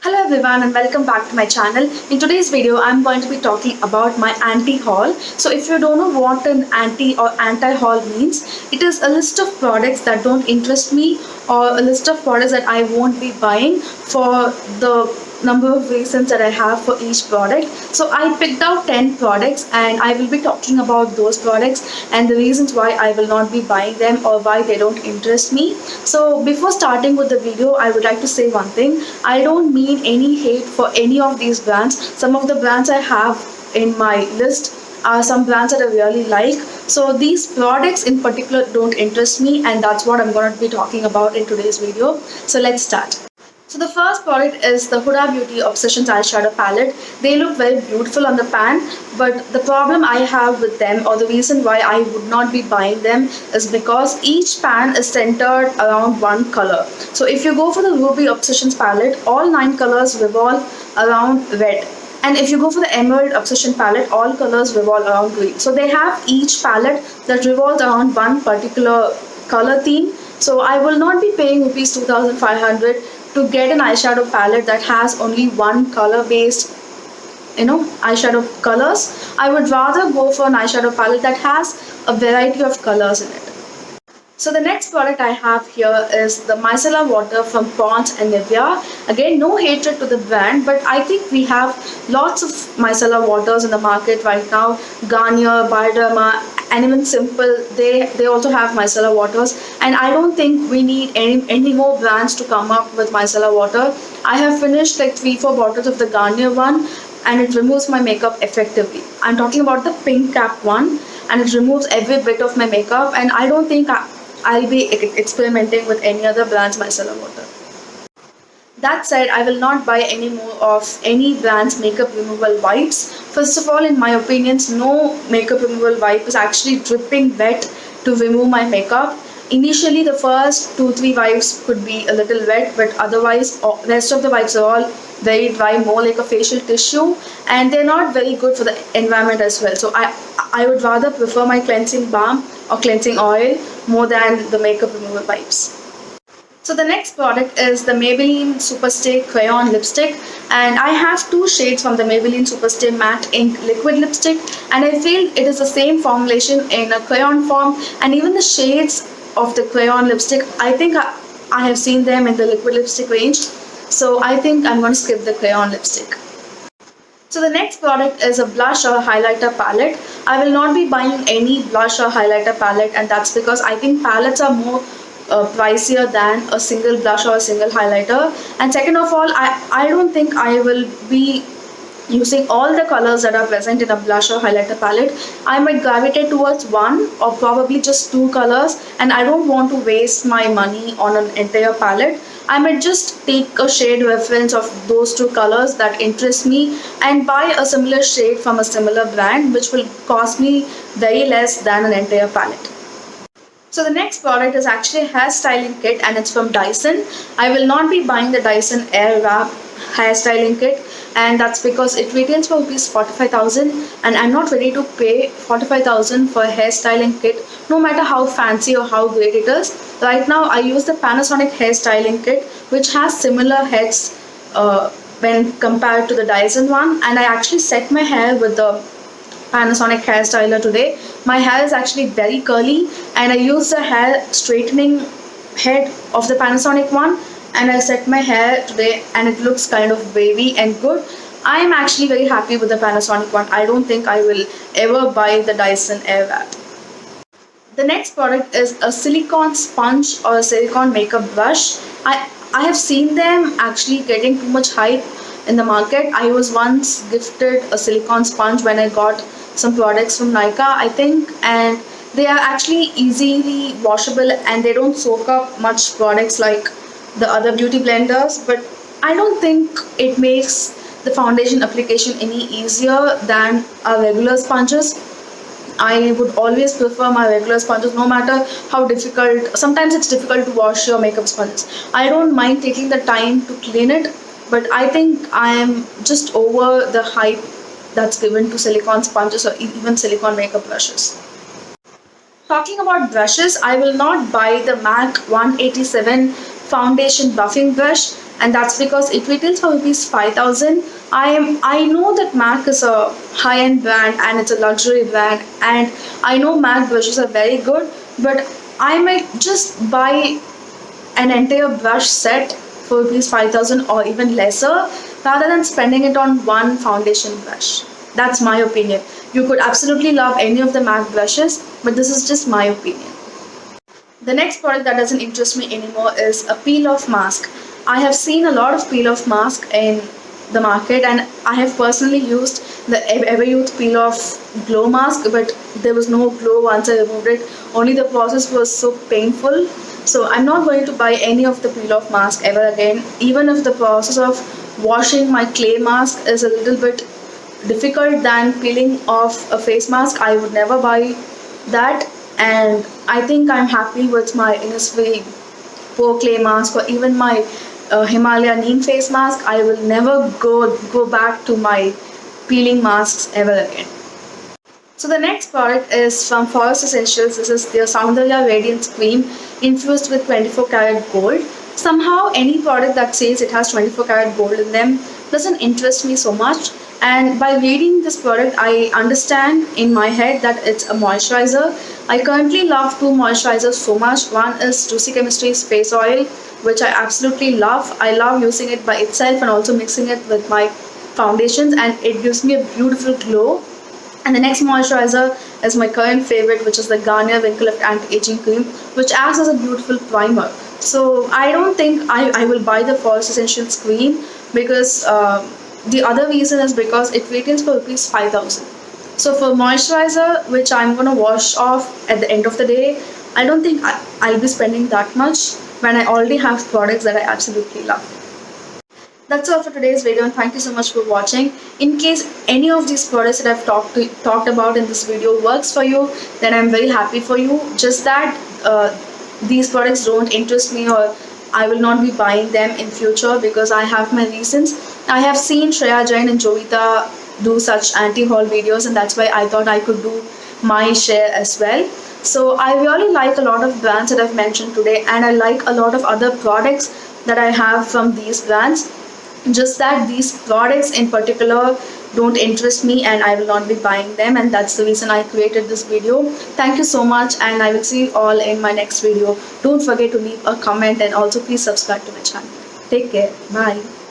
Hello everyone and welcome back to my channel. In today's video I'm going to be talking about my anti-haul. So if you don't know what an anti or anti-haul means, it is a list of products that don't interest me or a list of products that I won't be buying for the number of reasons that I have for each product. So I picked out 10 products and I will be talking about those products and the reasons why I will not be buying them or why they don't interest me. So before starting with the video, I would like to say one thing. I don't mean any hate for any of these brands. Some of the brands I have in my list are some brands that I really like. So these products in particular don't interest me and that's what I'm going to be talking about in today's video. So let's start. So the first product is the Huda Beauty Obsessions eyeshadow palette. They look very beautiful on the pan, but the problem I have with them, or the reason why I would not be buying them, is because each pan is centered around one color. So if you go for the Ruby Obsessions palette, all 9 colors revolve around red. And if you go for the Emerald Obsession palette, all colors revolve around green. So they have each palette that revolves around one particular color theme. So I will not be paying rupees 2500 to get an eyeshadow palette that has only one color based eyeshadow colors. I would rather go for an eyeshadow palette that has a variety of colors in it. So the next product I have here is the micellar water from Pond's and Nivea. Again, no hatred to the brand, but I think we have lots of micellar waters in the market right now. Garnier, Bioderma, and even Simple, they also have micellar waters. And I don't think we need any more brands to come up with micellar water. I have finished like 3-4 bottles of the Garnier one and it removes my makeup effectively. I'm talking about the pink cap one and it removes every bit of my makeup, and I don't think I'll be experimenting with any other brand's micellar water. That said, I will not buy any more of any brand's makeup removal wipes. First of all, in my opinions, no makeup removal wipe is actually dripping wet to remove my makeup. Initially, the first 2-3 wipes could be a little wet, but otherwise, rest of the wipes are all very dry, more like a facial tissue, and they're not very good for the environment as well. So I would rather prefer my cleansing balm or cleansing oil more than the makeup removal wipes. So the next product is the Maybelline Superstay Crayon Lipstick, and I have 2 shades from the Maybelline Superstay Matte Ink Liquid Lipstick, and I feel it is the same formulation in a crayon form, and even the shades of the crayon lipstick, I think I have seen them in the liquid lipstick range, so I think I'm going to skip the crayon lipstick. So the next product is a blush or highlighter palette. I will not be buying any blush or highlighter palette, and that's because I think palettes are more pricier than a single blush or a single highlighter. And second of all, I don't think I will be using all the colors that are present in a blush or highlighter palette. I might gravitate towards one or probably just 2 colors, and I don't want to waste my money on an entire palette. I might just take a shade reference of those 2 colors that interest me and buy a similar shade from a similar brand, which will cost me very less than an entire palette. So the next product is actually a hair styling kit and it's from Dyson. I will not be buying the Dyson Airwrap hair styling kit, and that's because it retails for rupees 45,000 and I'm not ready to pay 45,000 for a hair styling kit, no matter how fancy or how great it is. Right now I use the Panasonic hair styling kit, which has similar heads when compared to the Dyson one, and I actually set my hair with the Panasonic hair styler today. My hair is actually very curly and I use the hair straightening head of the Panasonic one and I set my hair today and it looks kind of wavy and good. I am actually very happy with the Panasonic one. I don't think I will ever buy the Dyson Airwrap. The next product is a silicone sponge or a silicone makeup brush. I have seen them actually getting too much hype in the market. I was once gifted a silicone sponge when I got some products from Nykaa, I think, and they are actually easily washable and they don't soak up much products like the other beauty blenders, but I don't think it makes the foundation application any easier than our regular sponges. I would always prefer my regular sponges, no matter how difficult. Sometimes it's difficult to wash your makeup sponges. I don't mind taking the time to clean it, but I think I am just over the hype that's given to silicone sponges or even silicone makeup brushes. Talking about brushes, I will not buy the MAC 187 foundation buffing brush. and that's because it retails for rupees 5,000. I know that MAC is a high-end brand and it's a luxury brand, and I know MAC brushes are very good, but I might just buy an entire brush set for rupees 5,000 or even lesser rather than spending it on one foundation brush. That's my opinion. You could absolutely love any of the MAC brushes, but this is just my opinion. The next product that doesn't interest me anymore is a peel off mask. I have seen a lot of peel off mask in the market, and I have personally used the Everyouth peel off glow mask, but there was no glow once I removed it. Only the process was so painful. So I'm not going to buy any of the peel off mask ever again. Even if the process of washing my clay mask is a little bit difficult than peeling off a face mask, I would never buy that. And I think I'm happy with my Innisfree Pro Clay mask, or even my Himalaya Neem face mask. I will never go back to my peeling masks ever again. So the next product is from Forest Essentials. This is their Soundarya Radiance Cream infused with 24 karat gold. Somehow any product that says it has 24 karat gold in them doesn't interest me so much. And by reading this product, I understand in my head that it's a moisturizer. I currently love two moisturizers so much. One is Juicy Chemistry's face oil, which I absolutely love. I love using it by itself and also mixing it with my foundations, and it gives me a beautiful glow. And the next moisturizer is my current favorite, which is the Garnier Wrinkle Lift Anti-Aging Cream, which acts as a beautiful primer. So I don't think I will buy the Forest Essentials cream, because the other reason is because it retails for rupees 5,000. So for moisturizer, which I'm gonna wash off at the end of the day, I don't think I'll be spending that much when I already have products that I absolutely love. That's all for today's video, and thank you so much for watching. In case any of these products that I've talked about in this video works for you, then I'm very happy for you. Just that these products don't interest me, or I will not be buying them in future because I have my reasons. I have seen Shreya Jain and Jovita do such anti-haul videos, and that's why I thought I could do my share as well. So I really like a lot of brands that I've mentioned today, and I like a lot of other products that I have from these brands. Just that these products in particular don't interest me, and I will not be buying them, and that's the reason I created this video. Thank you so much, and I will see you all in my next video. Don't forget to leave a comment, and also please subscribe to my channel. Take care. Bye.